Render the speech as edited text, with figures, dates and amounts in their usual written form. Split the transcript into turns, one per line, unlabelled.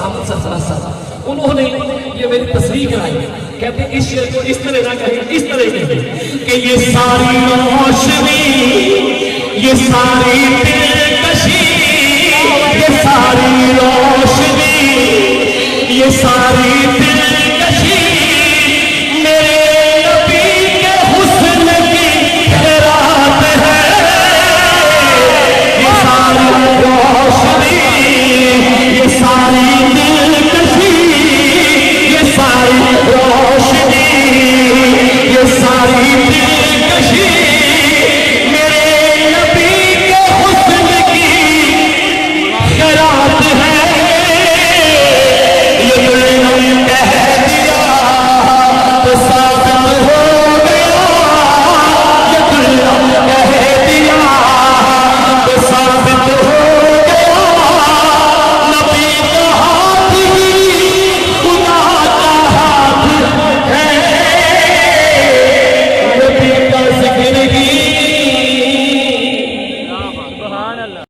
मोहम्मद सल्लल्लाहु अलैहि वसल्लम, उन्होंने ये मेरी तस्वीर कराई। कहते इस शेर को इस तरह ना कहें, इस तरह कहें कि ये सारी रोशनी, ये सारी दिलकशी, ये सारी रोशनी